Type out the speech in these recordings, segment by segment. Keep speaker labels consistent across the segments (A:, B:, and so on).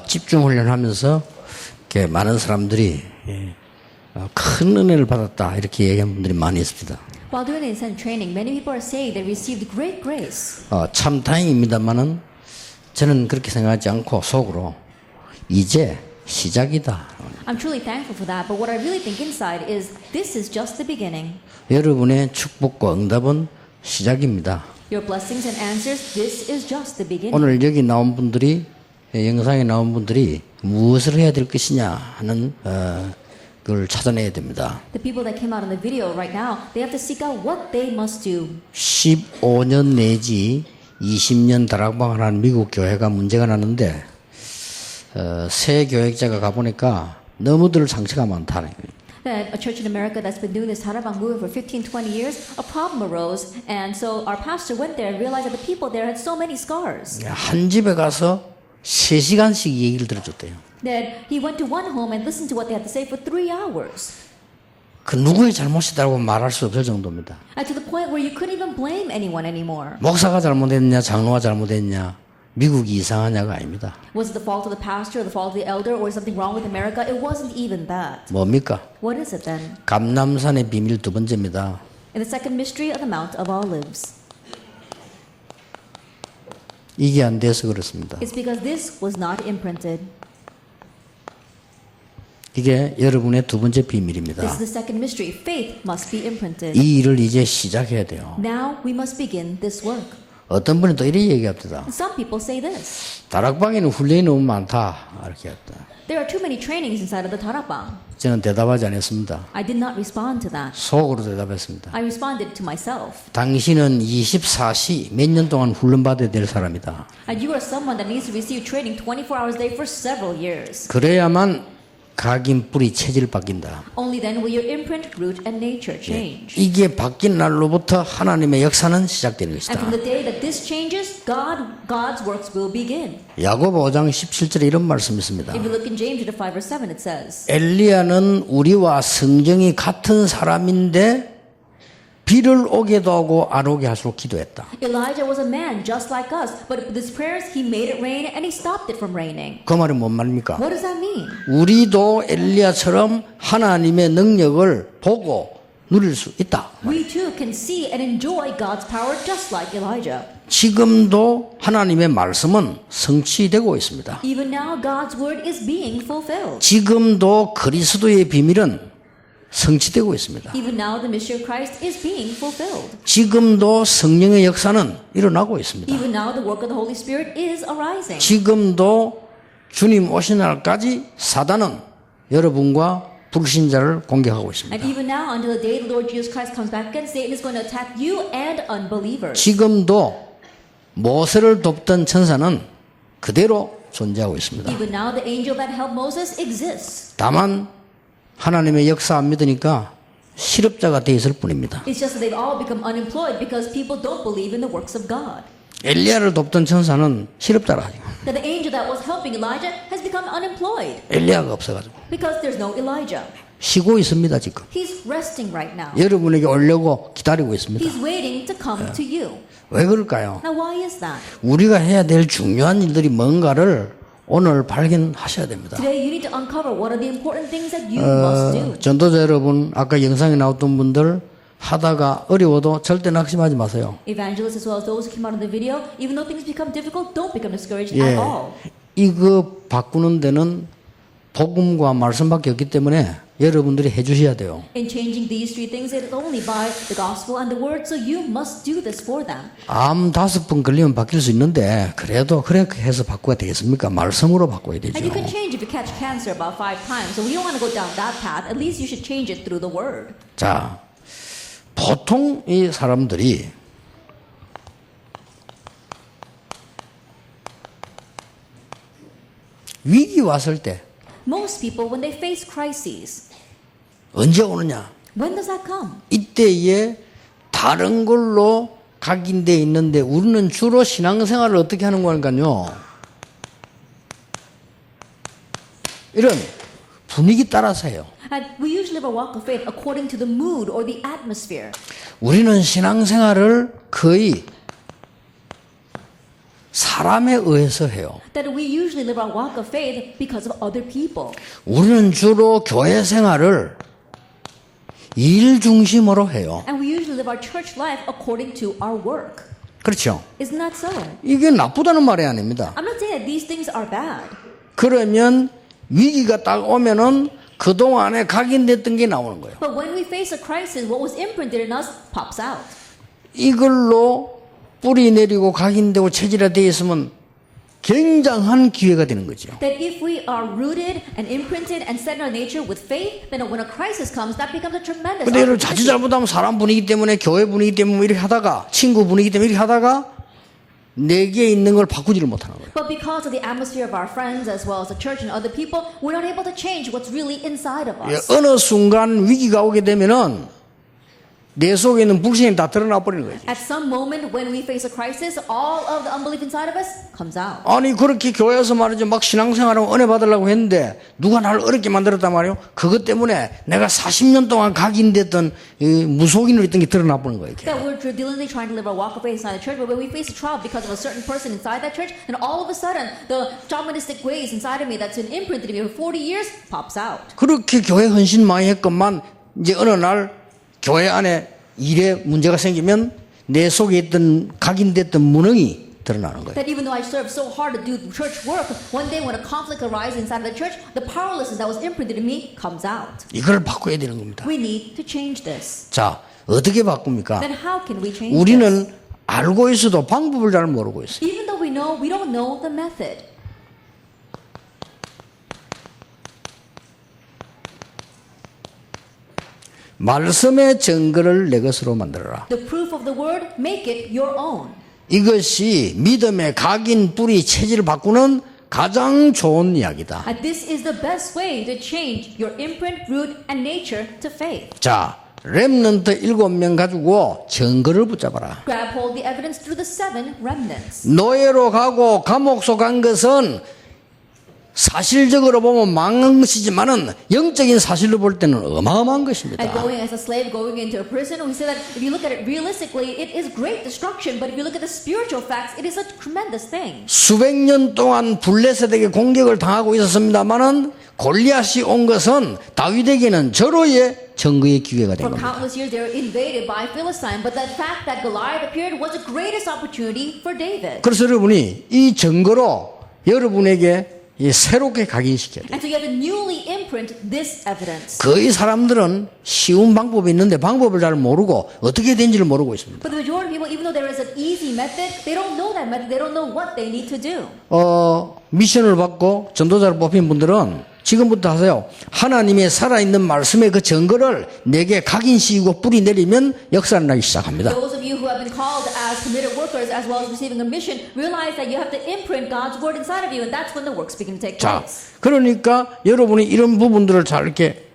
A: 집중 훈련하면서 이렇게 많은 사람들이 큰 은혜를 받았다 이렇게 얘기하는 분들이 많이 있습니다.
B: While doing the intensive training, many people are saying they received great grace.
A: 참 다행입니다만은 저는 그렇게 생각하지 않고 속으로 이제 시작이다.
B: I'm truly thankful for that, but what I really think inside is this is just the beginning.
A: 여러분의 축복과 응답은 시작입니다.
B: Your blessings and answers, this is just the beginning.
A: 오늘 여기 나온 분들이 영상에 나온 분들이 무엇을 해야 될 것이냐 하는 그걸 찾아내야 됩니다.
B: The people that came out in the video right now, they have to seek out what they must do.
A: 15년 내지 20년 다락방을 한 미국 교회가 문제가 나는데 새 교역자가 가보니까 너무들 상처가 많다는 거예요.
B: That a church in America that's been doing this Tarabang movement for 15, 20 years, a problem arose, and so our pastor went there and realized that the people there had so many scars.
A: 한 집에 가서 3시간씩 얘기를 들어줬대요.
B: That he went to one home and listened to what they had to say for 3 hours.
A: 그 누구의 잘못이다라고 말할 수 없을 정도입니다.
B: And to the point where you couldn't even blame anyone anymore.
A: 목사가 잘못했냐, 장로가 잘못했냐, 미국이 이상하냐가 아닙니다.
B: Was it the fault of the pastor, or the fault of the elder, or something wrong with America? It wasn't even that.
A: 뭡니까?
B: What is it then?
A: 감람산의 비밀 두 번째입니다.
B: In the second mystery of the Mount of Olives.
A: 이게 안 돼서 그렇습니다.
B: It's because this was not imprinted.
A: 이게 여러분의 두 번째 비밀입니다.
B: This is the second mystery. Faith must be imprinted.
A: 이 일을 이제 시작해야 돼요.
B: Now we must begin this work.
A: 어떤 분이 또 이렇게 얘기합니다.
B: And some people say this.
A: 다락방에는 훈련이 너무 많다. 이렇게 했다.
B: There are too many trainings inside of the Tarabang.
A: 저는 대답하지 않았습니다.
B: I did not respond to that.
A: 속으로 대답했습니다.
B: I responded to myself.
A: 당신은 24시 몇 년 동안 훈련받아야 될 사람이다.
B: And you are someone that needs to receive training 24 hours a day for several years.
A: 그래야만 각인 뿌리 체질 바뀐다.
B: Only then will your imprint, root, and nature change.
A: 이게 바뀐 날로부터 하나님의 역사는 시작되는
B: And from
A: 것이다.
B: the day that this changes, God's works will begin.
A: 야고보 5장 17절에 이런 말씀이 있습니다.
B: If you look in James chapter 5 verse 7, it says,
A: 엘리야는 우리와 성정이 같은 사람인데 비를 오게도 하고 안 오게 할수록 기도했다.
B: Elijah was a man just like us, but with his prayers he made it rain and he stopped it from raining.
A: 그 말이 뭔 말입니까?
B: What does that mean?
A: 우리도 엘리야처럼 하나님의 능력을 보고 누릴 수 있다.
B: We too can see and enjoy God's power just like Elijah.
A: 지금도 하나님의 말씀은 성취되고 있습니다.
B: Even now God's word is being fulfilled.
A: 지금도 그리스도의 비밀은 성취되고 있습니다.
B: Even now the mystery of Christ is being fulfilled.
A: 지금도 성령의 역사는 일어나고 있습니다.
B: Even now the work of the Holy Spirit is arising.
A: 지금도 주님 오신 날까지 사단은 여러분과 불신자를 공격하고 있습니다.
B: And even now until the day the Lord Jesus Christ comes back again, Satan is going to attack you and unbelievers.
A: 지금도 모세를 돕던 천사는 그대로 존재하고 있습니다.
B: Even now the angel that helped Moses exists.
A: 다만 하나님의 역사 안 믿으니까 실업자가 돼 있을 뿐입니다.
B: It's just that they've all become unemployed because people don't believe in the works of God.
A: 엘리야를 돕던 천사는 실업자라.
B: That the angel that was helping Elijah has become unemployed
A: 엘리야가 없어가지고
B: because there's no Elijah.
A: 쉬고 있습니다 지금.
B: He's resting right now.
A: 여러분에게 오려고 기다리고 있습니다.
B: He's waiting to come to you.
A: 왜 그럴까요?
B: Now why is that?
A: 우리가 해야 될 중요한 일들이 뭔가를 오늘 발견하셔야 됩니다.
B: Today you need to uncover what are the important things that you must do.
A: 전도자 여러분, 아까 영상에 나왔던 분들 하다가 어려워도 절대 낙심하지 마세요.
B: Evangelists as well as those who came out of the video, even though things become difficult, don't become discouraged at all.
A: 이거 바꾸는 데는 복음과 말씀밖에 없기 때문에 여러분들이 해주셔야 돼요.
B: In changing these three things, it is only by the gospel and the word, so you must do this for them.
A: 암 5번 걸리면 바뀔 수 있는데 그래도 그렇게 해서 바꿔야 되겠습니까? 말씀으로 바꿔야 되죠.
B: And you can change if you catch cancer about 5 times, so we don't want to go down that path. At least you should change it through the word.
A: 자, 보통 이 사람들이 위기 왔을 때
B: Most people, when they face crises,
A: 언제 오느냐?
B: when does that come?
A: 이때에 다른 걸로 각인되어 있는데 우리는 주로 신앙생활을 어떻게 하는 거니까요. 이런 분위기 따라서 해요.
B: And we usually live a walk of faith according to the mood or the atmosphere.
A: 우리는 신앙생활을 거의 사람에 의해서 해요.
B: That we usually live our walk of faith because of other people.
A: 우리는 주로 교회 생활을 일 중심으로 해요.
B: And we usually live our church life according to our work.
A: 그렇죠?
B: Isn't that so?
A: 이게 나쁘다는 말이 아닙니다.
B: I'm not saying that these things are bad.
A: 그러면 위기가 딱 오면은 그동안에 각인됐던 게 나오는 거예요.
B: But when we face a crisis, what was imprinted in us pops out.
A: 이걸로 뿌리 내리고 각인되고 체질화되어 있으면 굉장한 기회가 되는 거죠.
B: That if we are rooted and imprinted and set in our nature with faith, then when a crisis comes, that becomes a tremendous
A: 근데 여러분
B: opportunity.
A: 자칫잘못하면 사람 분위기 때문에 교회 분위기 때문에 이렇게 하다가 친구 분위기 때문에 이렇게 하다가 내게 있는 걸 바꾸지를 못하는 거예요.
B: But because of the atmosphere of our friends as well as the church and other people, we're not able to change what's really inside of us.
A: 어느 순간 위기가 오게 되면은 내 속에 있는 불신이 다 드러나 버리는 거죠.
B: At some moment when we face a crisis, all of the unbelief inside of us comes out.
A: 아니 그렇게 교회에서 말이죠 막 신앙생활하고 은혜 받으려고 했는데 누가 나를 어렵게 만들었단 말이에요. 그것 때문에 내가 40년 동안 각인됐던 이 무속인으로 있던 게 드러나 버리는 거예요. 이렇게.
B: That we're diligently trying to live our walk of faith inside the church, but when we face a trial because of a certain person inside that church, then all of a sudden the shamanistic ways inside of me that's been imprinted in me for 40 years pops out.
A: 그렇게 교회 헌신 많이 했건만 이제 어느 날 교회 안에 일에 문제가 생기면 내 속에 있던 각인됐던 무능이 드러나는 거예요.
B: That even though I served so hard to do church work, one day when a conflict arises inside of the church, the powerlessness that was imprinted in me comes out.
A: 이걸 바꿔야 되는 겁니다.
B: We need to change this.
A: 자, 어떻게 바꿉니까?
B: Then how can we change this?
A: 우리는 알고 있어도 방법을 잘 모르고 있어요.
B: Even though we know, we don't know the method.
A: 말씀의 증거를 내 것으로 만들어라.
B: The proof of the word, make it your own.
A: 이것이 믿음의 각인 뿌리 체질을 바꾸는 가장 좋은 이야기다.
B: And this is the best way to change your imprint, root, and nature to faith.
A: 자, 렘넌트 7명 가지고 증거를 붙잡아라.
B: Grab hold the evidence through the 7 remnants.
A: 노예로 가고 감옥소 간 것은 사실적으로 보면 망치지만은 영적인 사실로 볼 때는 어마어마한 것입니다.
B: And going as a slave, going into a prison, we say that if you look at it realistically, it is great destruction. But if you look at the spiritual facts, it is a tremendous thing.
A: 수백 년 동안 블레셋에게 공격을 당하고 있었습니다만은 골리앗이 온 것은 다윗에게는 절호의 증거의 기회가 된
B: For
A: 겁니다.
B: countless years, they were invaded by Philistine. But the fact that Goliath appeared was the greatest opportunity for David.
A: 그래서 여러분이 이 증거로 여러분에게 새롭게 각인시켜야 돼요.
B: And so you have to newly imprint this evidence.
A: 거의 사람들은 쉬운 방법이 있는데 방법을 잘 모르고 어떻게 된지를 모르고 있습니다.
B: But the majority of people, even though there is an easy method, they don't know that method. They don't know what they need to do.
A: 미션을 받고 전도자를 뽑힌 분들은 지금부터 하세요. 하나님의 살아있는 말씀의 그 증거를 내게 각인시키고 뿌리 내리면 역사를 나기 시작합니다.
B: Those of you who have been called as committed workers as well as receiving a mission, realize that you have to imprint God's word inside of you, and that's when the works begin to take
A: 자,
B: place.
A: 그러니까 여러분이 이런 부분들을 잘 이렇게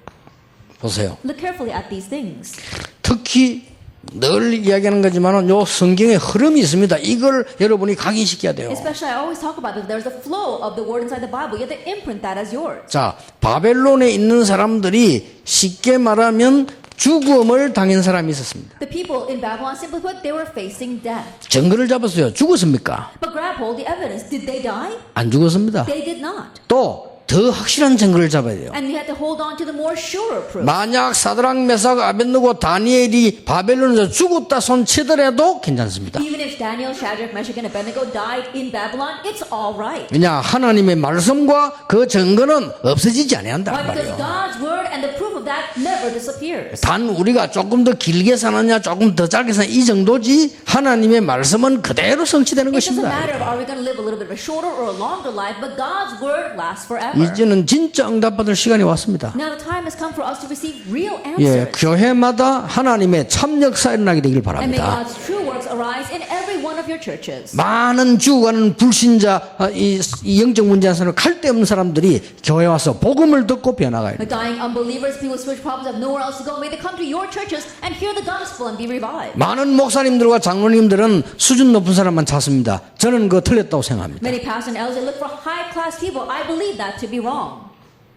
A: 보세요.
B: Look carefully at these things.
A: 특히 늘 이야기하는 거지만은 요 성경의 흐름이 있습니다. 이걸 여러분이 각인시켜야 돼요.
B: Especially, I always talk about this. There's a flow of the word inside the Bible. You have to imprint that as yours.
A: 자, 바벨론에 있는 사람들이 쉽게 말하면 죽음을 당한 사람이 있었습니다.
B: The people in Babylon, simply put, they were facing death.
A: 증거를 잡았어요. 죽었습니까?
B: But grab hold the evidence. Did they die?
A: 안 죽었습니다.
B: They did not.
A: 또 더 확실한 증거를 잡아야 돼요.
B: And you had to hold on to the more surer proof.
A: 만약 사드락 메삭 아벳느고 다니엘이 바벨론에서 죽었다 손치더라도 괜찮습니다.
B: Even if Daniel, Shadrach, Meshach, and Abednego died in Babylon, it's all right.
A: 왜냐 하나님의 말씀과 그 증거는 없어지지
B: Why?
A: 아니한단
B: Because
A: 말이에요.
B: God's word and the proof of that never disappears.
A: 단 우리가 조금 더 길게 사느냐 조금 더 짧게 사느냐 이 정도지 하나님의 말씀은 그대로 성취되는
B: It doesn't
A: 것입니다.
B: matter if are we going to live a little bit of a shorter or a longer life, but God's word lasts forever.
A: 이제는 진짜 응답받을 시간이 왔습니다.
B: Now the time has come for us to receive real
A: 예,
B: answers.
A: 교회마다 하나님의 참역사 일어나게 되길
B: And may
A: 바랍니다.
B: God's true works arise in every one of your churches.
A: 많은 죽어가는 불신자 이 영적 문제에서는 갈데 없는 사람들이 교회 와서 복음을 듣고 변화가야
B: The
A: 돼요.
B: dying unbelievers, people with spiritual problems have nowhere else to go. May they come to your churches and hear the gospel and be revived.
A: 많은 목사님들과 장로님들은 수준 높은 사람만 찾습니다. 저는 그거 틀렸다고 생각합니다.
B: Many pastors and elders they look for high-class people. I believe that to be wrong.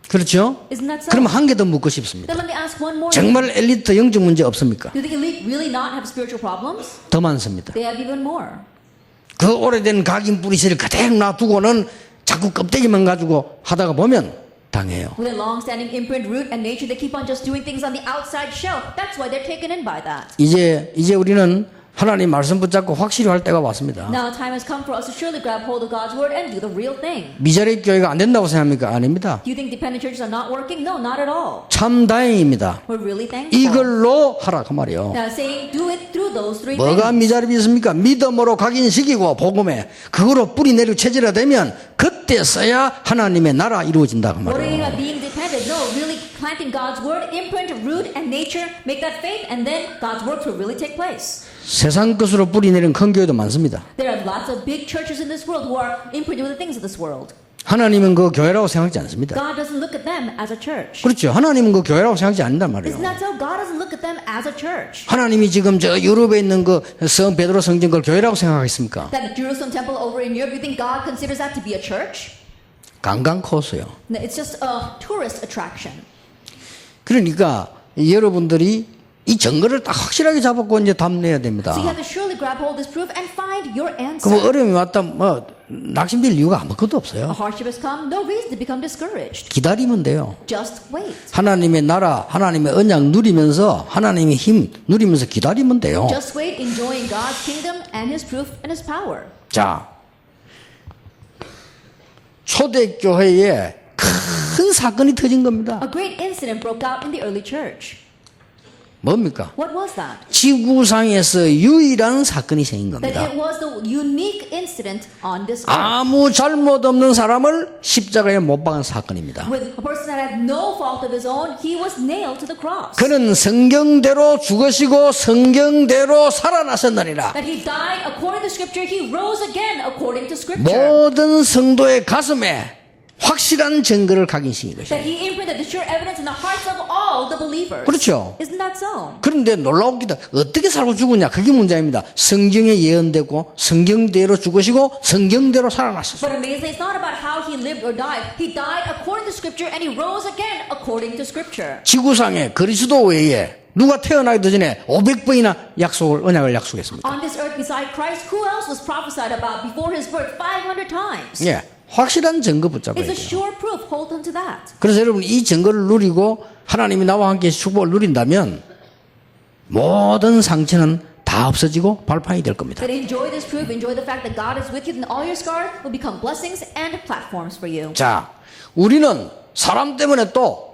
A: 그렇죠?
B: Isn't that so?
A: 그럼 한 개 더 묻고 싶습니다.
B: Then let me ask one more.
A: 정말 엘리트 영적 문제 없습니까?
B: Do the elite really not have spiritual problems?
A: 더 많습니다.
B: They have even more.
A: 그 오래된 각인 뿌리씨를 그대로 놔두고는 자꾸 껍데기만 가지고 하다가 보면 당해요.
B: With a long-standing imprint, root, and nature, they keep on just doing things on the outside shell. That's why they're taken in by that.
A: 이제 우리는 하나님 말씀 붙잡고 확실히 할 때가 왔습니다.
B: Now time has come for us to surely grab hold of God's word and do the real thing.
A: 미자립 교회가 안 된다고 생각합니까? 아닙니다.
B: Do you think dependent churches are not working? No, not at all.
A: 참 다행입니다.
B: We're really thankful.
A: 이걸로 하라 그 말이요.
B: Now saying do it through those three
A: 뭐가
B: things.
A: 미자립이 있습니까? 믿음으로 각인시키고 복음에 그거로 뿌리 내리고 체질화되면 그때 써야 하나님의 나라 이루어진다 그
B: What are you
A: 말이에요.
B: being dependent? No, really planting God's word, imprint, root, and nature, make that faith, and then God's works will really take place.
A: 세상 것으로 뿌리 내린 큰 교회도 많습니다.
B: There are lots of big churches in this world who are imprinted with the things of this world.
A: 하나님은 그 교회라고 생각하지 않습니다.
B: God doesn't look at them as a church.
A: 그렇죠. 하나님은 그 교회라고 생각하지 않는단
B: Isn't
A: 말이에요.
B: that so? God doesn't look at them as a church.
A: 하나님이 지금 저 유럽에 있는 그 성 베드로 성전 걸 교회라고 생각하겠습니까?
B: That Jerusalem temple over in Europe, you think God considers that to be a church?
A: 관광 코스요.
B: No, it's just a tourist attraction.
A: 그러니까 여러분들이 이 증거를 딱 확실하게 잡고 이제 답내야 됩니다.
B: So you have to surely grab hold of this proof and find your
A: 그
B: answer.
A: 뭐 어려움이 왔다 뭐 낙심될 이유가 아무것도
B: A
A: 없어요.
B: hardship has come, no reason to become discouraged.
A: 기다리면 돼요.
B: Just wait.
A: 하나님의 나라, 하나님의 언약 누리면서 하나님의 힘 누리면서 기다리면 돼요.
B: Just wait, enjoying God's kingdom and His proof and His power.
A: 자, 초대교회에 큰 사건이 터진 겁니다.
B: A great incident broke out in the early church.
A: 뭡니까?
B: What was that?
A: 지구상에서 유일한 사건이 생긴
B: That
A: 겁니다.
B: it was the unique incident on this earth.
A: 아무 잘못 없는 사람을 십자가에 못 박은 사건입니다.
B: With a person that had no fault of his own, he was nailed to the cross.
A: 그는 성경대로 죽으시고 성경대로 살아나셨느니라.
B: That he died according to Scripture, he rose again according to Scripture.
A: 모든 성도의 가슴에 확실한 증거를 각인시킨 것이에요.
B: That he imprinted the sure evidence in the hearts of all the believers.
A: 그렇죠.
B: Isn't that so?
A: 그런데 놀라우기도 어떻게 살고 죽었냐 그게 문제입니다. 성경에 예언되고 성경대로 죽으시고 성경대로 살아나셨어요.
B: But amazingly, it's not about how he lived or died. He died according to Scripture and he rose again according to Scripture.
A: 지구상에 그리스도 외에 누가 태어나기도 전에 500번이나 언약을 약속했습니다.
B: On this earth beside Christ, who else was prophesied about before his birth 500 times?
A: 예, 확실한 증거 붙잡아야
B: It's a
A: 돼요.
B: sure proof. Hold on to that.
A: 그래서 여러분 이 증거를 누리고 하나님이 나와 함께 축복을 누린다면 모든 상처는 다 없어지고 발판이 될 겁니다.
B: That enjoy this proof, enjoy the fact that God is with you, and all your scars will become blessings and platforms for you.
A: 자, 우리는 사람 때문에 또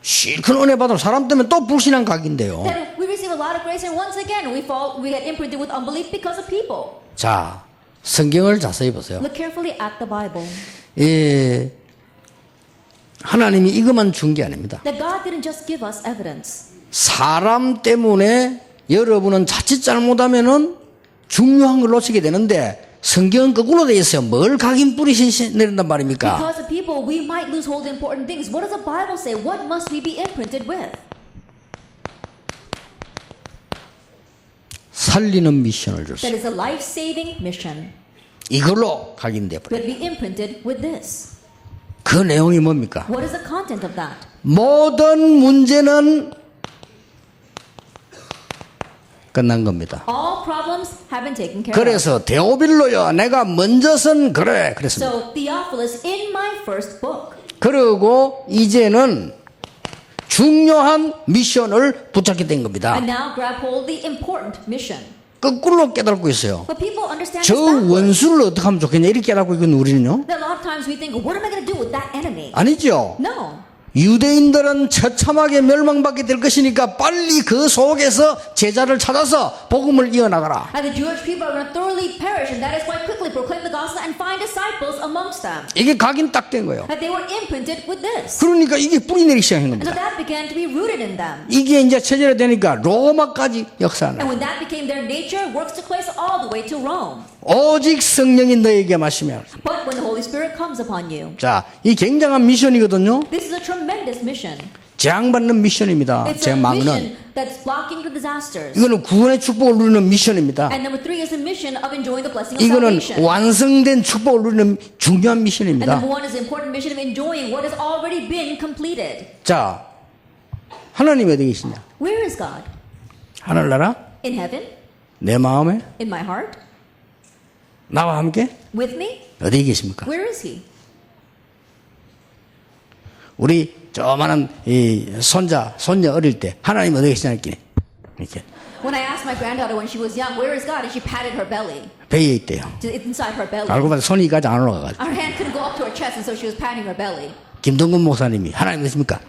A: 실컷 은혜 받은 사람 때문에 또 불신한 각인데요.
B: That we receive a lot of grace, and once again we get imprinted with unbelief because of people.
A: 자, 성경을 자세히 보세요.
B: Look carefully at the Bible.
A: 예, 하나님이 이것만 준 게 아닙니다.
B: That God didn't just give us evidence.
A: 사람 때문에 여러분은 자칫 잘못하면은 중요한 걸 놓치게 되는데 성경은 거꾸로 되어 있어요. 뭘 각인 뿌리신다는 말입니까?
B: Because of people, we might lose hold of important things. What does the Bible say? What must we be imprinted with?
A: 살리는 미션을
B: That
A: 줬어요.
B: is a life-saving mission.
A: 이걸로 각인돼 버려요.
B: That we imprinted with this.
A: 그 내용이 뭡니까?
B: What is the content of that?
A: 모든 문제는 끝난 겁니다.
B: All problems have been taken care of.
A: 그래서 데오빌로요, 내가 먼저선 그래 그랬습니다.
B: So Theophilus, in my first book.
A: 그리고 이제는 중요한 미션을 붙잡게 된 겁니다.
B: And now grab hold of the important mission.
A: 거꾸로 깨닫고 있어요.
B: But people understand
A: 저
B: this backwards.
A: 원수를 어떻게 하면 좋겠냐 이렇게 깨닫고 있거든 우리는요.
B: That a lot of times we think, what am I going to do with that enemy?
A: 아니죠.
B: No.
A: 유대인들은 처참하게 멸망받게 될 것이니까 빨리 그 속에서 제자를 찾아서 복음을 이어나가라.
B: And the Jewish people are going to thoroughly perish, and that is why quickly proclaim the gospel and find disciples amongst them.
A: 이게 각인 딱 된 거예요.
B: That they were imprinted with this.
A: 그러니까 이게 뿌리 내리기 시작한
B: And so
A: 겁니다.
B: that began to be rooted in them.
A: 이게 이제 체질화되니까 로마까지 역사하는.
B: And when that became their nature, works took place all the way to Rome.
A: 오직 성령이 너에게 마시면.
B: But when the Holy Spirit comes upon you,
A: 자, 이 굉장한 미션이거든요.
B: this is a tremendous mission.
A: 재앙받는 미션입니다.
B: It's
A: 제
B: a
A: 막는.
B: mission that's blocking the disasters.
A: 이거는 구원의 축복을 누리는 미션입니다.
B: And number 3 is the mission of enjoying the blessing of
A: 이거는
B: salvation.
A: 완성된 축복을 누리는 중요한
B: And
A: 미션입니다.
B: number 1 is the important mission of enjoying what has already been completed.
A: 자, 하나님 어디 계시냐?
B: Where is God?
A: 하늘나라?
B: In heaven?
A: 내 마음에?
B: In my heart?
A: 나와 함께
B: With me?
A: 어디에 계십니까?
B: Where is he?
A: 우리 조만한 이 손녀 어릴 때 하나님 어디에 계시냐 했더니 이렇게
B: When I asked my granddaughter when she was young, where is God? And she patted her belly.
A: 배에 있대요.
B: It's inside her belly.
A: 알고 보니 손이 까지 안 올라가가지고
B: Our hand couldn't go up to her chest, and so she was patting her belly.
A: 김동근 목사님이 하나님 어디 있습니까?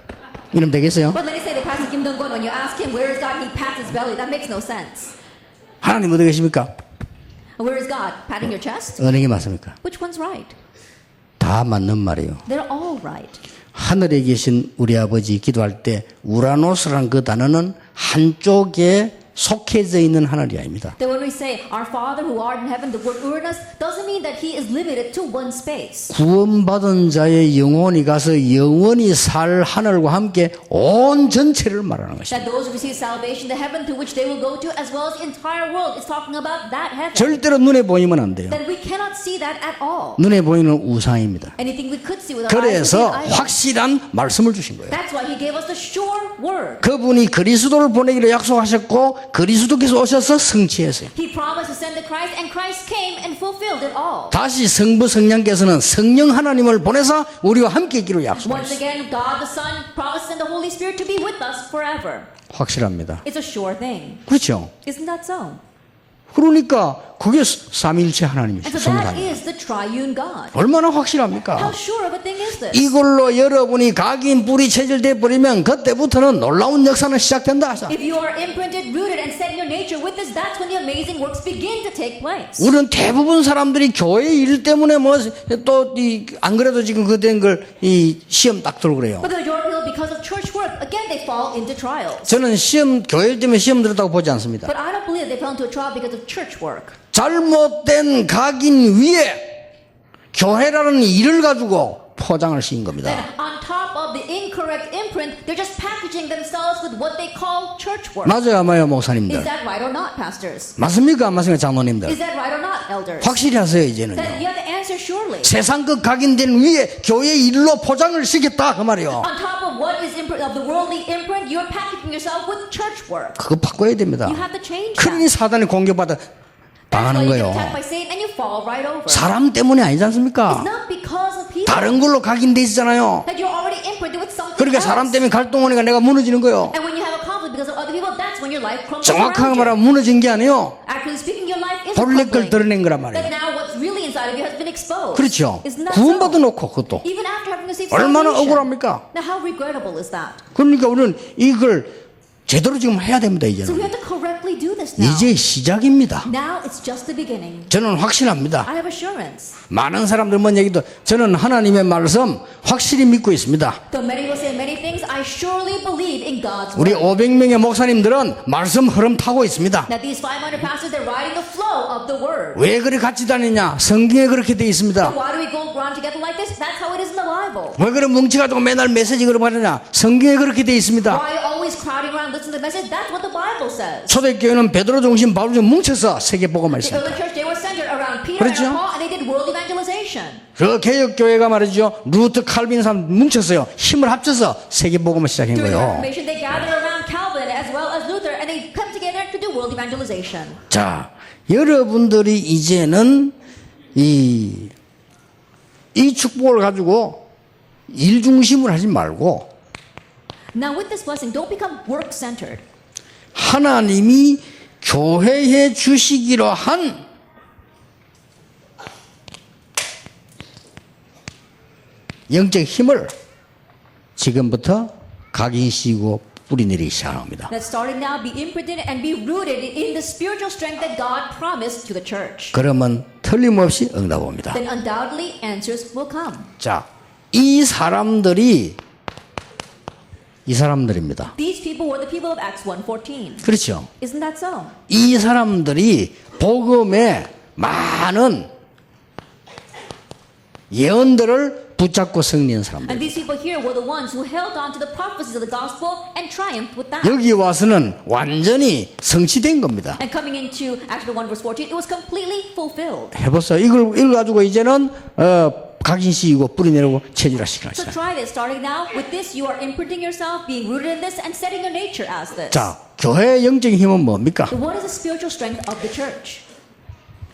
A: 이러면 되겠어요?
B: But let me say that Pastor Kim Dong-gun, when you ask him, where is God, he pats his belly. That makes no sense.
A: 하나님 어디 계십니까?
B: Where is God? Patting your chest?
A: 어느 게 맞습니까?
B: Which one's right?
A: 다 맞는 말이에요.
B: They're all right.
A: 하늘에 계신 우리 아버지 기도할 때 우라노스라는 그 단어는 한쪽에 속해져 있는 하늘이 아닙니다.
B: That when we say, our Father who art in heaven, the word Uranus doesn't mean that he is limited to one space.
A: 구원받은 자의 영혼이 가서 영원히 살 하늘과 함께 온 전체를 말하는 것입니다.
B: That those who receive salvation, the heaven to which they will go to, as well as the entire world, is talking about that heaven.
A: 절대로 눈에 보이면 안 돼요.
B: That we cannot see that at all.
A: 눈에 보이는 우상입니다.
B: Anything we could see with our eyes
A: 그래서
B: would be idol.
A: 확실한 말씀을 주신 거예요.
B: That's why he gave us the sure word.
A: 그분이 그리스도를 보내기로 약속하셨고 그리스도께서 오셔서 성취했어요.
B: He promised to send the Christ, and Christ came and fulfilled it all.
A: 다시 성부 성령께서는 성령 하나님을 보내서 우리와 함께 있기로
B: Once
A: 약속했어요.
B: again, God the Son promised and the Holy Spirit to be with us forever.
A: 확실합니다.
B: It's a sure thing.
A: 그렇죠?
B: Isn't that so?
A: 그러니까 그게 삼위일체
B: And
A: 하나님이시죠.
B: so that
A: 성삼위.
B: is the triune God.
A: 얼마나
B: How
A: 확실합니까?
B: sure of a thing is this?
A: 이걸로 여러분이 각인 뿌리 체질돼 버리면 그때부터는 놀라운 역사는 시작된다 하자.
B: If you are imprinted, rooted, and set in your nature with this, that's when the amazing works begin to take place.
A: 우리는 대부분 사람들이 교회 일 때문에 뭐 또 안 그래도 지금 그된 걸 이 시험 딱 들고 그래요.
B: But the majority of because of church work, again they fall into trials.
A: 저는 시험 교회 일 때문에 시험 들었다고 보지 않습니다.
B: But I don't believe they fell into a trial because of church work.
A: 잘못된 각인 위에 교회라는 일을 가지고 포장을 씌운 겁니다.
B: Then on top of the incorrect imprint, they're just packaging themselves with what they call church work.
A: 맞아요, 맞아요,
B: Is
A: 목사님들.
B: that right or not, pastors?
A: 맞습니까, 안 맞습니까, 장로님들?
B: Is that right or not, elders?
A: 확실히 하세요, 이제는요.
B: Then you have to answer surely.
A: 세상 것 각인된 위에 교회 일로 포장을 시켰다 그 말이요.
B: On top of what is of the worldly imprint, you're packaging yourself with church work.
A: 그거 바꿔야 됩니다.
B: You have to change
A: 그러니
B: that.
A: 사단이 공격받아
B: That's why
A: 당하는
B: you get
A: 거예요.
B: attacked by Satan and you fall right over.
A: 사람 때문에 아니지
B: It's
A: 않습니까?
B: not because of people.
A: 다른 걸로 각인돼 있잖아요.
B: That you're already imprinted with something
A: 그러니까
B: else.
A: 사람 때문에 갈등하니까 내가 무너지는 거예요.
B: And when you have a conflict because of other people, that's when your life crumbles
A: 정확하게
B: around you.
A: 말하면 무너진 게 아니에요.
B: Actually speaking, your life is
A: 본래 걸
B: crumbling.
A: 드러낸 거란
B: That
A: 말이에요.
B: now what's really inside of you has been exposed.
A: 그렇죠.
B: Isn't that
A: 구원받아
B: so?
A: 놓고 그것도.
B: Even after having received
A: 얼마나
B: salvation.
A: 억울합니까?
B: Now how regrettable is that?
A: 그러니까 우리는 이걸 제대로 지금 해야 됩니다,
B: So
A: 이제는.
B: we have to correctly do this now.
A: 이제 시작입니다.
B: Now it's just the beginning.
A: 저는 확신합니다.
B: I have assurance.
A: 많은 사람들 뭔 얘기도 저는 하나님의 말씀 확실히 믿고 있습니다.
B: Though many will say many things, I surely believe in God's
A: 우리
B: word.
A: 500명의 목사님들은 말씀 흐름 타고 있습니다.
B: That these 500 pastors, they're riding the flow of the word.
A: 왜 그리 같이 다니냐? 성경에 그렇게 돼 있습니다.
B: Why do we go around together like this? That's how it is in the Bible.
A: 왜 그래 뭉쳐가지고 맨날 메시지 그러고 하느냐? 성경에 그렇게 돼 있습니다.
B: Why are you always crowding around listening to the message? That's what the Bible says.
A: 초대교회는 베드로 중심 바울 중 뭉쳐서 세계복음을
B: The
A: 했습니다.
B: early church, they were centered around Peter
A: 그렇죠?
B: and Paul, and they did world evangelization.
A: 그 개혁교회가 말이죠. 루트 칼빈 사람 뭉쳐서요. 힘을 합쳐서 세계복음을 시작한
B: During the
A: 거예요.
B: Reformation, they gathered around Calvin as well as Luther, and they come together to do world evangelization.
A: 자, 여러분들이 이제는 이 축복을 가지고 일 중심을 하지 말고
B: Now with this blessing, don't become work-centered.
A: 하나님이 교회에 주시기로 한 영적 힘을 지금부터 각인시고 뿌리내리기 시작합니다.
B: That starting now, be imprinted and be rooted in the spiritual strength that God promised to the church.
A: 그러면 틀림없이 응답 옵니다.
B: Then undoubtedly answers will come.
A: 자, 이 사람들입니다.
B: These people were the people of Acts 1:14.
A: 그렇죠.
B: Isn't that so?
A: 이 사람들이 복음의 많은 예언들을 붙잡고 승리한 사람들.
B: And these people here were the ones who held on to the prophecies of the gospel and triumphed with that.
A: 여기 와서는 완전히 성취된 겁니다.
B: And coming into Acts 1:14, it was completely fulfilled.
A: 해보세요. 이걸 가지고 이제는 각인시키고 뿌리내리고 체질화시키는
B: So
A: 것이다.
B: try this. Starting now, with this, you are imprinting yourself, being rooted in this, and setting your nature as this.
A: 자, 교회의 영적인 힘은 뭡니까?
B: So what is the spiritual strength of the church?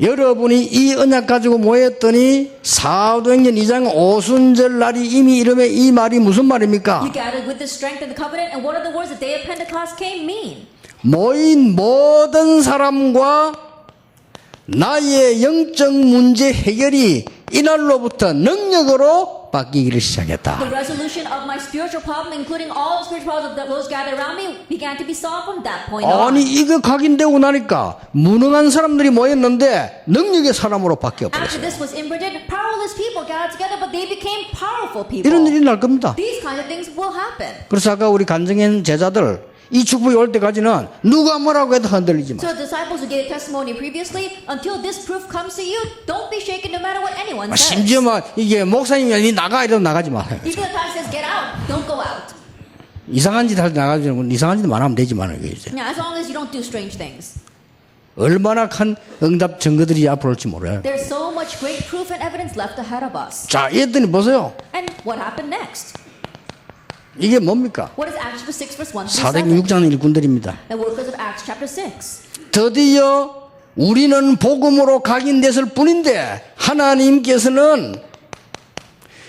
A: 여러분이 이 언약 가지고 모였더니 사도행전 2장 오순절 날이 이미 이름에 이 말이 무슨 말입니까?
B: You gathered with the strength and the covenant, and what are the words the day of Pentecost came mean?
A: 모인 모든 사람과 나의 영적 문제 해결이 이날로부터 능력으로 바뀌기를 시작했다.
B: The resolution of my spiritual problem, including all the spiritual problems of those gathered around me, began to be solved from that point on.
A: 아니 이거 각인되고 나니까 무능한 사람들이 모였는데 능력의 사람으로 바뀌어
B: After
A: 버렸어요.
B: this was imprinted, powerless people gathered together, but they became powerful people.
A: 이런 일이 날 겁니다.
B: These kinds of things will happen.
A: 그래서 아까 우리 간증한 제자들 이 축복이 올 때까지는 누가 뭐라고 해도 흔들리지 마.
B: So the disciples who gave testimony previously, until this proof comes to you, don't be shaken no matter what anyone says.
A: 심지어 막 이게 목사님이 니 나가 이러면 나가지 마세요.
B: Even if the pastor says get out, don't go out.
A: 이상한 짓 할 때 나가지 말고 이상한 짓만 하면 되지만 이제
B: Yeah, as long as you don't do strange things.
A: 얼마나 큰 응답 증거들이 앞으로 올지 몰라요.
B: There's so much great proof and evidence left ahead of us.
A: 자, 이랬더니 보세요.
B: And what happened next?
A: 이게 뭡니까?
B: What is Acts chapter 6 verse 1 through
A: 사도행전
B: 7?
A: 6장 일꾼들입니다.
B: The workers of Acts chapter 6.
A: 드디어 우리는 복음으로 각인됐을 뿐인데 하나님께서는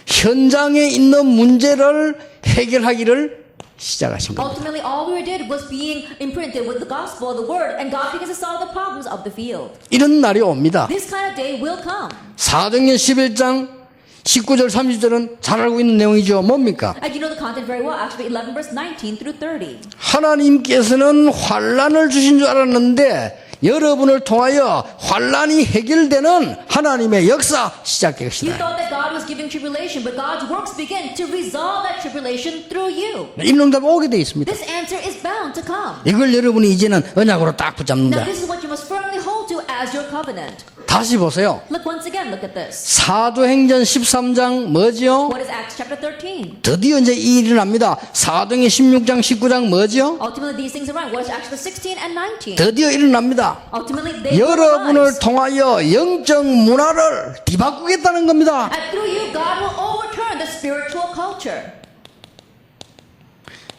A: 현장에 있는 문제를 해결하기를 시작하신 겁니다.
B: Ultimately, all we did was being imprinted with the gospel, the word, and God begins to solve the problems of the field.
A: 이런 날이 옵니다.
B: This kind of day will come.
A: 사도행전 11장 19절 30절은 잘 알고 있는 내용이죠. 뭡니까?
B: And you know the content very well. Acts 11 verse 19 through 30.
A: 하나님께서는 환란을 주신 줄 알았는데 여러분을 통하여 환란이 해결되는 하나님의 역사 시작될
B: You
A: 것이다.
B: thought that God was giving tribulation, but God's works begin to resolve that tribulation through you.
A: 임명답이 오게 되어 있습니다.
B: This answer is bound to come.
A: 이걸 여러분이 이제는 언약으로 딱
B: Now
A: 붙잡는다.
B: this is what you must firmly hold to as your covenant.
A: 다시 보세요.
B: Look once again, look at this.
A: 사도행전 13장 뭐지요?
B: What is Acts chapter 13?
A: 드디어 이제 이 일이 납니다. 사도행전 16장 19장 뭐지요?
B: Ultimately these things are right. What is Acts chapter 16 and 19?
A: 드디어 일어납니다.
B: Ultimately they will
A: 여러분을
B: rise.
A: 통하여 영적 문화를 뒤바꾸겠다는 겁니다.
B: And through you, God will overturn the spiritual culture.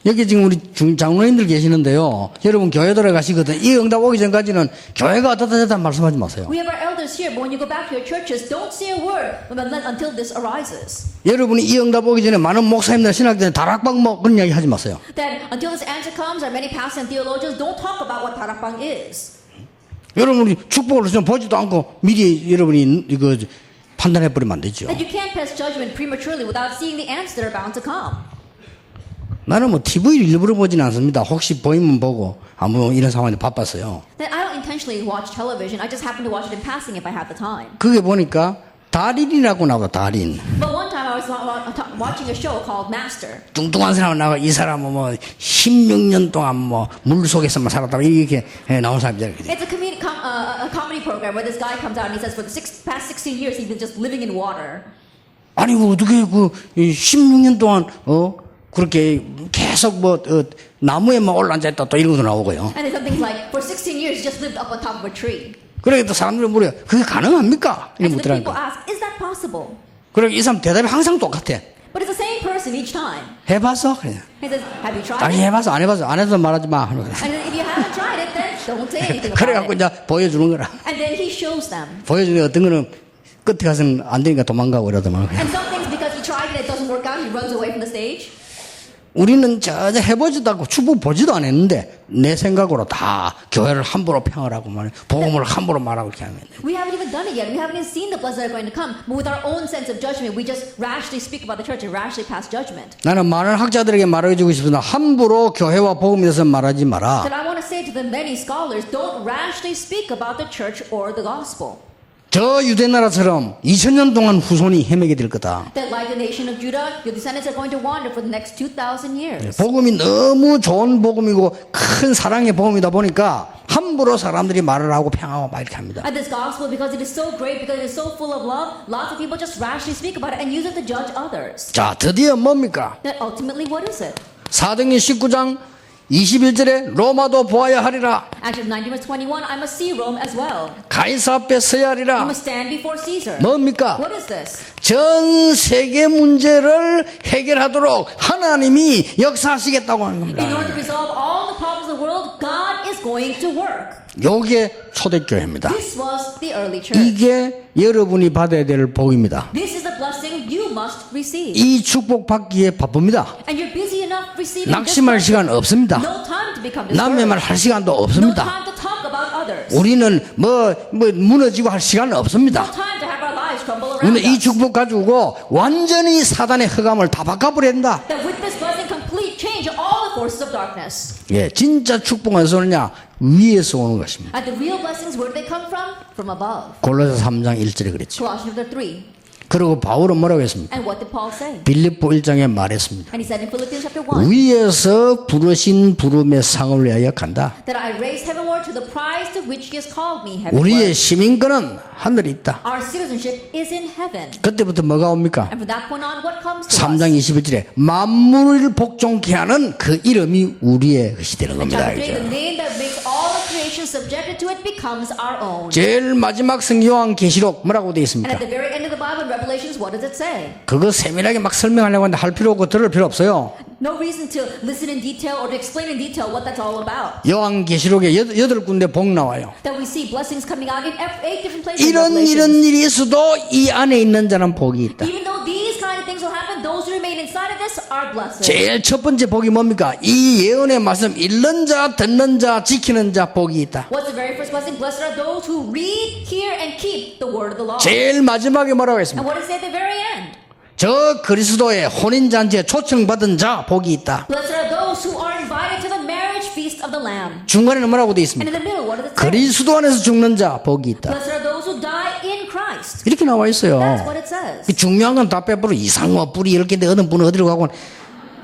A: 여기 지금 우리 장로님들 계시는데요. 여러분 교회 들어가시거든. 이 응답 오기 전까지는 교회가 어떻다 저렇다 말씀하지 마세요.
B: We have our elders here, but when you go back to your churches, don't say a word until this arises.
A: 여러분이 이 응답 오기 전에 많은 목사님들 신학들은 다락방 뭐 그런 이야기 하지 마세요.
B: That until this answer comes, our many pastors and theologians don't talk about what tarakbang is.
A: 여러분이 축복을 좀 보지도 않고 미리 여러분이 이거 판단해 버리면 안 되죠.
B: That you can't pass judgment prematurely without seeing the answers that are bound to come.
A: 나는 뭐 TV를 일부러 보지는 않습니다. 혹시 보이면 보고 아무 이런 상황에 바빴어요.
B: That I don't intentionally watch television. I just happen to watch it in passing if I have the time.
A: 그게 보니까 달인이라고 나오다 달인.
B: But one time I was watching a show called Master.
A: 뚱뚱한 사람 나와 이 사람은 뭐 16년 동안 뭐 물 속에서만 살았다고 이렇게 나온 사람들이.
B: It's a comedy program where this guy comes out and he says for the past 16 years he's been just living in water.
A: 아니 그 어떻게 그 16년 동안 그렇게 계속 뭐 나무에만 올라앉아 있다 또 이런 것도 나오고요.
B: And then some things like for 16 years he just lived up on top of a tree.
A: 그래 또 사람들이 물어요. 그게 가능합니까?
B: And
A: 이런
B: so the people
A: 묻더라니까.
B: ask, is that possible?
A: 그래 이 사람 대답이 항상 똑같아.
B: But it's the same person each time.
A: 해봤어? 그래.
B: He says, have you tried
A: 아니
B: it?
A: 해봤어 안 해봤어 안 해서 말하지 마.
B: And then if you haven't tried it, then don't say anything
A: 그래갖고
B: about it.
A: 이제 보여주는 거라.
B: And then he shows them.
A: 보여주는 어떤 거는 끝에 가서는 안 되니까 도망가고 이러더만.
B: And some things because he tried it, it doesn't work out, he runs away from the stage.
A: 우리는 전혀 해보지도 않고 축복 보지도 안 했는데 내 생각으로 다 교회를 함부로 평하라고 말해 복음을 함부로 말하고 이렇게 하면
B: We haven't even done it yet. We haven't even seen the blessings that are going to come. But with our own sense of judgment, we just rashly speak about the church and rashly pass judgment.
A: 나는 많은 학자들에게 말해주고 싶습니다. 함부로 교회와 복음에 대해서 말하지 마라.
B: That I want to say to the many scholars, don't rashly speak about the church or the gospel.
A: 저 유대 나라처럼 2000년 동안 후손이 헤매게 될 거다.
B: That like the nation of Judah, your descendants are going to wander for the next 2,000 years.
A: 복음이 너무 좋은 복음이고 큰 사랑의 복음이다 보니까 함부로 사람들이 말을 하고 평하고 막 이렇게 합니다.
B: And this gospel, because it is so great, because it is so full of love, lots of people just rashly speak about it and use it to judge others.
A: 자, 드디어 뭡니까?
B: That ultimately, what is it?
A: 사도행전 19장 21절에 로마도 보아야 하리라.
B: Acts 19 verse 21, I must see Rome as well.
A: 가이사 앞에 서야
B: I
A: 하리라.
B: must stand before Caesar.
A: 뭡니까?
B: What is this?
A: 전 세계 문제를 해결하도록 하나님이 역사하시겠다고 하는
B: In
A: 겁니다.
B: order to resolve all the problems of the world, God is going to work.
A: 요게 초대교회입니다.
B: This was the early church.
A: 이게 여러분이 받아야 될 복입니다.
B: This is the blessing you must receive.
A: 이 축복 받기에 바쁩니다.
B: And you're busy enough receiving this
A: 낙심할
B: blessing.
A: 시간 없습니다.
B: No time to become
A: 남의 말
B: discouraged.
A: 할 시간도
B: No
A: 없습니다.
B: time to talk about others.
A: 우리는 뭐 무너지고 할 시간
B: No
A: 없습니다.
B: time to have our lives crumble around
A: 우리는 이
B: us.
A: 축복 가지고 완전히 사단의 흑암을 다 바꿔버린다.
B: That with this blessing, complete change all the forces of darkness.
A: 예, 진짜 축복은 어디서 오느냐? 위에서 오는 것입니다.
B: And the real blessings, where do they come from? From above.
A: 골로새 3장 1절에 그랬죠.
B: Colossians chapter 3.
A: 그리고 바울은 뭐라고 했습니까?
B: And what did Paul say?
A: 빌립보 1장에 말했습니다.
B: And he said in Philippians chapter 1
A: 위에서 부르신 부름의 상을 위하여 간다.
B: that I raise heavenward to the prize to which he has called me
A: 우리의
B: heavenward.
A: 시민권은 하늘에 있다.
B: Our citizenship is in heaven.
A: 그때부터 뭐가 옵니까?
B: And from that point on, what comes to
A: 3장
B: us?
A: 21절에 만물을 복종케 하는 그 이름이 우리의 것이 되는 겁니다.
B: Chapter 3, the
A: 그죠?
B: name that makes all the creation subjected to it becomes our own.
A: 제일 마지막 성경 계시록 뭐라고 되어
B: And
A: 있습니까?
B: at the very end of the Bible, in Revelations, what does it say?
A: 그거 세밀하게 막 설명하려고 하는데 할 필요 없고 들을 필요 없어요.
B: No reason to listen in detail or to explain in detail what that's all about.
A: 요한계시록에 8군데 복 나와요.
B: That we see blessings coming out in 8 different places in
A: 이런
B: Revelations.
A: 일이 있어도 이 안에 있는 자는 복이 있다.
B: Even though these kind of things will happen, those who remain inside of this are blessed.
A: 제일 첫 번째 복이 뭡니까? 이 예언의 말씀 읽는 자, 듣는 자, 지키는 자 복이 있다.
B: What's the very first blessing? Blessed are those who read, hear, and keep the word of the law.
A: 제일 마지막에 뭐라고
B: And
A: 했습니까?
B: what does it say at the very end?
A: 저 그리스도의 혼인잔치에 초청받은 자 복이 있다.
B: Blessed are those who are invited to the marriage feast of the Lamb.
A: 중간에는 뭐라고 되어
B: And
A: 있습니까?
B: in the middle, what does it say?
A: 그리스도 안에서 죽는 자 복이 있다.
B: Blessed are those who die in Christ.
A: 이렇게 나와 있어요.
B: That's what it says.
A: 중요한 건 다 빼버려. 이상호 뿌리 10개인데 어느 분은 어디로 가고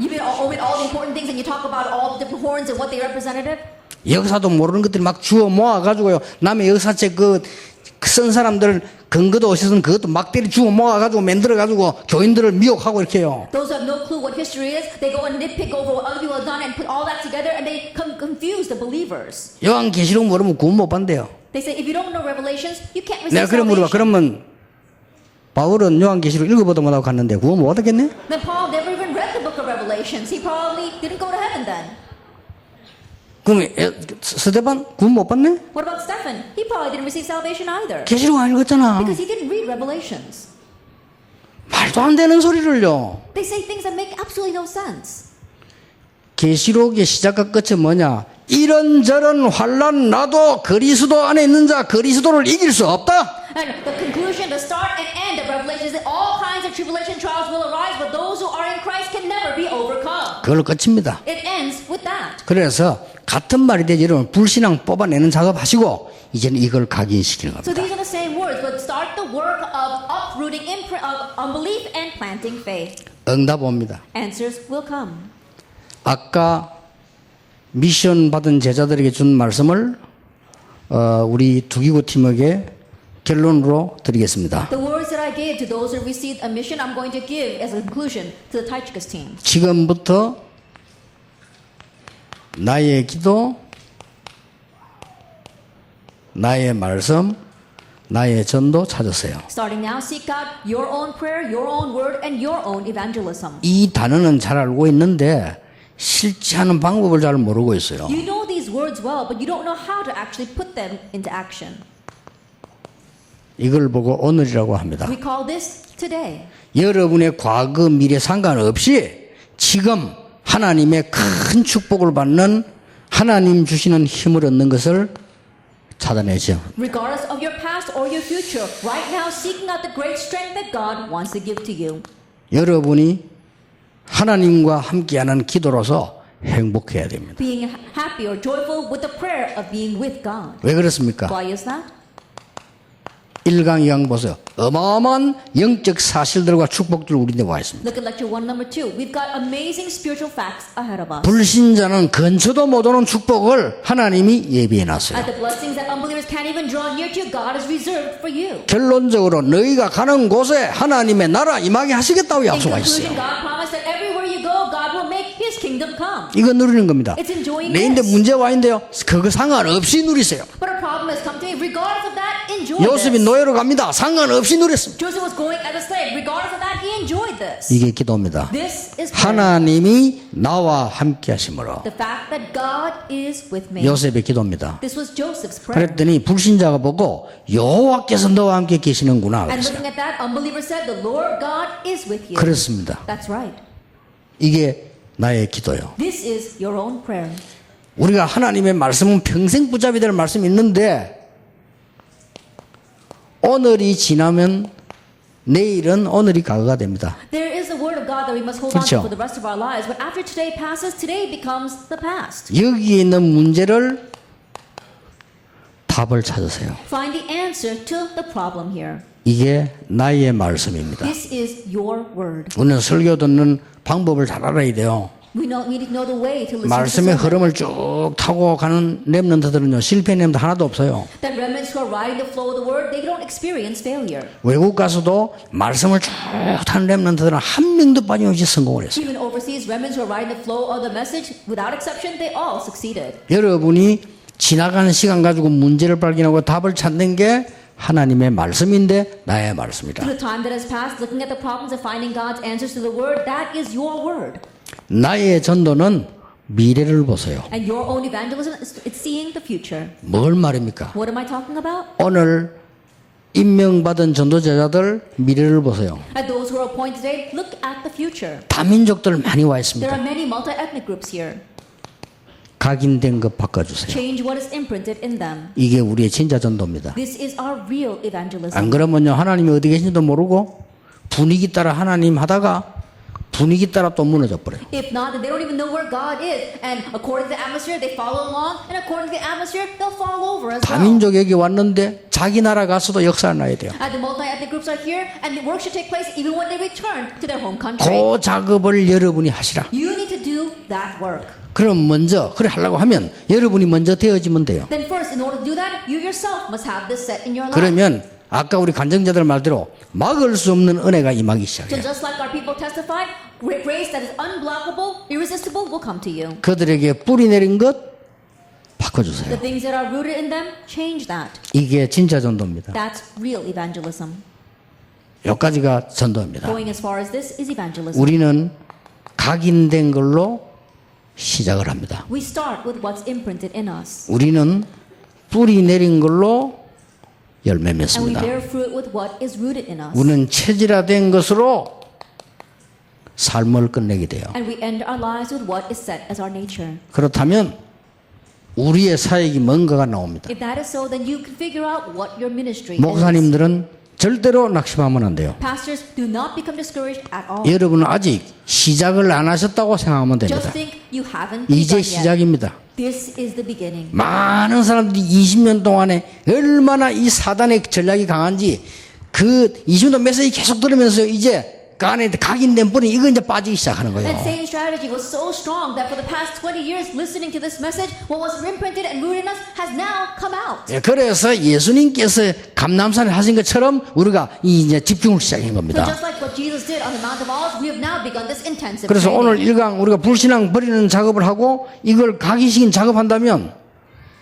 B: You omit all the important things and you talk about all the different horns and what they represented.
A: 역사도 모르는 것들이 막 주워 모아가지고요. 남의 역사책 쓴 사람들 근거도 없이서는 그것도 막 때리 주워 모아가지고 만들어가지고 교인들을 미혹하고 이렇게 해요.
B: Those who have no clue what history is, they go and nitpick over what other people have done and put all that together and they confuse the believers.
A: 요한계시록 모르면 구원 못 받는데요.
B: They say if you don't know Revelations, you can't
A: 내가
B: receive
A: 그래 물어봐.
B: salvation.
A: 그러면 바울은 요한계시록 읽어보도 못하고 갔는데 구원 못 받았겠네?
B: Then Paul never even read the book of Revelations. He probably didn't go to heaven then.
A: 그럼 스데반 구원 못 받네?
B: What about Stephen? He probably didn't receive salvation either.
A: 계시록 안 읽었잖아.
B: Because he didn't read Revelations.
A: 말도 안 되는 소리를요.
B: They say things that make absolutely no sense.
A: 계시록의 시작과 끝은 뭐냐? 이런저런 환난 나도 그리스도 안에 있는 자 그리스도를 이길 수 없다.
B: And the conclusion, the start and end of Revelation is that all kinds of tribulation trials will arise, but those who are in Christ can never be overcome.
A: 그걸로 끝입니다.
B: It ends with that.
A: 그래서 같은 말이 되지 여러분 불신앙 뽑아내는 작업하시고 이제는 이걸 각인시키는
B: So
A: 겁니다.
B: these are the same words, but start the work of uprooting of unbelief and planting faith.
A: 응답 옵니다.
B: Answers will come.
A: 아까 미션 받은 제자들에게 준 말씀을 우리 두기고 팀에게 결론으로 드리겠습니다.
B: The words that I gave to those who received a mission, I'm going to give as a conclusion to the Tychicus team.
A: 지금부터 나의 기도, 나의 말씀, 나의 전도 찾으세요.
B: Starting now, seek out your own prayer, your own word, and your own evangelism.
A: 이 단어는 잘 알고 있는데 실천하는 방법을 잘 모르고 있어요.
B: You know these words well, but you don't know how to actually put them into action.
A: 이걸 보고 오늘이라고 합니다.
B: We call this today.
A: 여러분의 과거, 미래 상관없이 지금 하나님의 큰 축복을 받는 하나님 주시는 힘을 얻는 것을 찾아내죠.
B: Regardless of your past or your future, right now seeking out the great strength that God wants to give to you.
A: 여러분이 하나님과 함께하는 기도로서 행복해야 됩니다.
B: Being happy or joyful with the prayer of being with God.
A: 왜 그렇습니까?
B: Why is that?
A: 1강 2강 보세요. 어마어마한 영적 사실들과 축복들 우리한테 와 있습니다.
B: Look at lecture 1, number 2. We've got amazing spiritual facts ahead of us.
A: 불신자는 근처도 못 오는 축복을 하나님이 예비해 놨어요.
B: And the blessings that unbelievers can't even draw near to, God has reserved for you.
A: 결론적으로 너희가 가는 곳에 하나님의 나라 임하게 하시겠다고
B: In
A: 약속하
B: conclusion,
A: 있어요.
B: God promised that everywhere you go, God will make His kingdom come.
A: 이거 누리는 겁니다.
B: It's enjoying
A: 내인데
B: this.
A: 문제 와 있는데요. 그거 상관없이 누리세요.
B: But a problem has come to me. Regardless of that, enjoy
A: 요셉이
B: this.
A: 노예로 갑니다. 상관없이 누렸습니다.
B: Joseph was going as a slave. Regardless of that, he enjoyed this.
A: 이게 기도입니다.
B: This is prayer.
A: 하나님이 나와 함께 하심으로.
B: The fact that God is with me.
A: 요셉의 기도입니다.
B: This was Joseph's prayer.
A: 그랬더니 불신자가 보고 여호와께서 너와 함께 계시는구나
B: And
A: 그랬어요.
B: looking at that, unbeliever said, the Lord God is with you.
A: 그렇습니다.
B: That's right.
A: 이게 나의 기도요.
B: This is your own prayer.
A: 우리가 하나님의 말씀은 평생 붙잡이 될 말씀이 있는데 오늘이 지나면 내일은 오늘이 과거가 됩니다.
B: There is the word of God that we must hold on to
A: 그렇죠.
B: for the rest of our lives. But after today passes, today becomes the past.
A: 여기에 있는 문제를 답을 찾으세요.
B: Find the answer to the problem here.
A: 이게 나의 말씀입니다.
B: This is your word.
A: 우리는 설교 듣는 방법을 잘 알아야 돼요.
B: We need to know the way to listen to
A: 말씀의
B: sermon.
A: 흐름을 쭉 타고 가는 렘넌트들은요 실패 렘넌트 하나도 없어요.
B: That remnants who are riding the flow of the word, they don't experience failure.
A: 외국 가서도 말씀을 쭉 타는 렘넌트들은 한 명도 빠짐없이 성공을 했어요.
B: Even overseas, remnants who are riding the flow of the message, without exception, they all succeeded.
A: 여러분이 지나가는 시간 가지고 문제를 발견하고 답을 찾는 게 하나님의 말씀인데 나의 말씀이다.
B: Through the time that has passed, looking at the problems and finding God's answers to the word, that is your word.
A: 나의 전도는 미래를 보세요.
B: And your own evangelism is it's seeing the future.
A: 뭘 말입니까?
B: What am I talking about?
A: 오늘 임명받은 전도자들 미래를 보세요.
B: And those who are appointed today, look at the future.
A: 다민족들 많이 와
B: There
A: 있습니다.
B: are many multi-ethnic groups here.
A: 각인된 것 바꿔주세요.
B: Change what is imprinted in them.
A: 이게 우리의 진짜 전도입니다.
B: This is our real evangelism.
A: 안 그러면요 하나님이 어디 계신지도 모르고 분위기 따라 하나님 하다가 분위기 따라 또 무너져 버려요.
B: If not, then they don't even know where God is. And according to the atmosphere, they follow along. And according to the atmosphere, they'll fall over as well.
A: 다민족 여기 왔는데 자기 나라 가서도 역사를 나야 돼요.
B: And the multi-ethnic groups are here, and the work should take place even when they return to their home country.
A: 그 작업을 여러분이 하시라.
B: You need to do that work.
A: 그럼 먼저 그래 하려고 하면 여러분이 먼저 되어지면 돼요.
B: Then first, in order to do that, you yourself must have this set in your life.
A: 그러면 아까 우리 간증자들 말대로 막을 수 없는 은혜가 임하기
B: So
A: 시작해요.
B: just like our people testified, grace that is unblockable, irresistible will come to you.
A: 그들에게 뿌리 내린 것
B: The
A: 바꿔주세요.
B: things that are rooted in them, change that.
A: 이게 진짜 전도입니다.
B: That's real evangelism.
A: 여기까지가 전도입니다.
B: Going as far as this is evangelism.
A: 우리는 각인된 걸로 시작을 합니다.
B: We start with what's imprinted in us.
A: 우리는 뿌리 내린 걸로 열매
B: And we
A: 맺습니다.
B: bear fruit with what is rooted in us.
A: 우리는 체질화된 것으로 삶을 끝내게 돼요.
B: And we end our lives with what is set as our nature.
A: 그렇다면 우리의 사역이 뭔가가 나옵니다.
B: If that is so, then you can figure out what your ministry is.
A: 목사님들은 절대로 낙심하면 안 돼요.
B: Pastors, do not become discouraged at all.
A: 여러분은 아직 시작을 안 하셨다고 생각하면
B: Just
A: 됩니다.
B: think you haven't
A: 이제
B: begun yet.
A: 시작입니다.
B: This is the beginning.
A: 많은 사람들이 20년 동안에 얼마나 이 사단의 전략이 강한지 그 20년 메시지 계속 들으면서 이제 그 안에 각인된 뿌리 이거 이제 빠지기 시작하는 거예요.
B: And Satan's strategy was so strong that for the past 20 years listening to this message, what was imprinted and rooted in us has now come out.
A: 예, 그래서 예수님께서 감남산에 하신 것처럼 우리가 이제 집중을 시작한
B: So
A: 겁니다.
B: just like what Jesus did on the Mount of Olives, we have now begun this intensive
A: 그래서 오늘
B: training.
A: 1강 우리가 불신앙 버리는 작업을 하고 이걸 각인시킨 작업한다면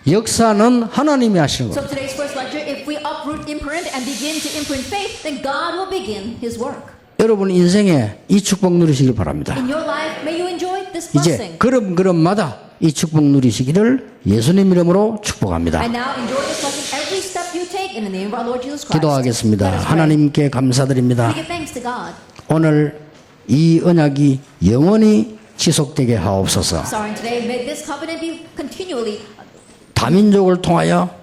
A: 역사는 하나님이 하시는
B: So
A: 겁니다.
B: today's first lecture, if we uproot imprint and begin to imprint faith, then God will begin His work.
A: 여러분 인생에 이 축복 누리시길 바랍니다.
B: In your life, may you enjoy this
A: 이제
B: blessing.
A: 걸음걸음마다 이 축복 누리시기를 예수님 이름으로 축복합니다.
B: And now enjoy this blessing every step you take in the name of our Lord Jesus Christ.
A: 기도하겠습니다.
B: Let us pray.
A: 하나님께 감사드립니다.
B: We give thanks to God.
A: 오늘 이 언약이 영원히 지속되게 하옵소서.
B: Starting today, may this covenant be continually
A: 다민족을 통하여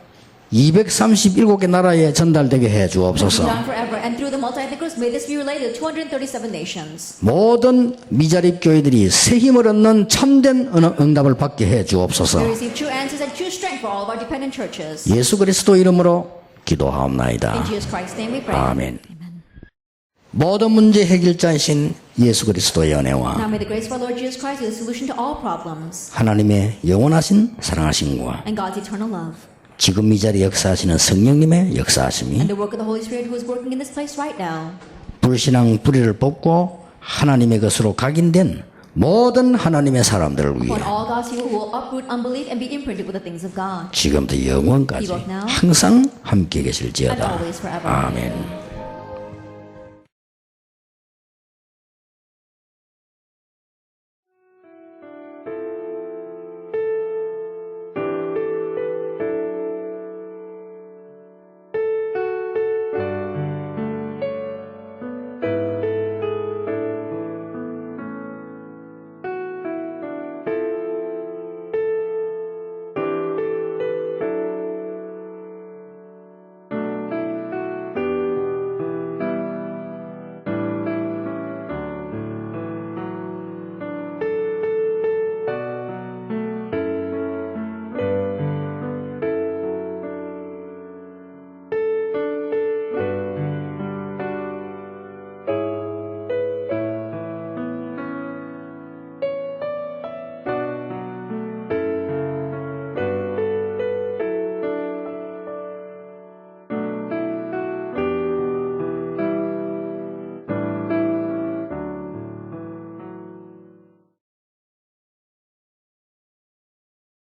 A: 237개 나라에 전달되게 해 주옵소서.
B: done forever. And through the multi-ethnic groups, may this be related to 237 nations.
A: 모든 미자립 교회들이 새 힘을 얻는 참된 응답을 받게 해
B: We
A: 주옵소서.
B: receive true answers and true strength for all of our dependent churches.
A: 예수 그리스도 이름으로
B: In
A: 기도하옵나이다.
B: Jesus Christ's name we pray.
A: 아멘. 모든 문제 해결자이신 예수 그리스도의 은혜와
B: Now may the grace of our Lord Jesus Christ be the solution to all problems
A: 하나님의 영원하신 사랑하심과
B: and God's eternal love
A: 지금 이 자리에 역사하시는 성령님의 역사하심이
B: and the work of the Holy Spirit who is working in this place right now.
A: 불신앙 뿌리를 뽑고 하나님의 것으로 각인된 모든 하나님의 사람들을 위해
B: On all God's people who will uproot unbelief and be imprinted with the things of God.
A: 지금부터 영원까지 항상 함께
B: And
A: 계실지어다.
B: always forever.
A: 아멘.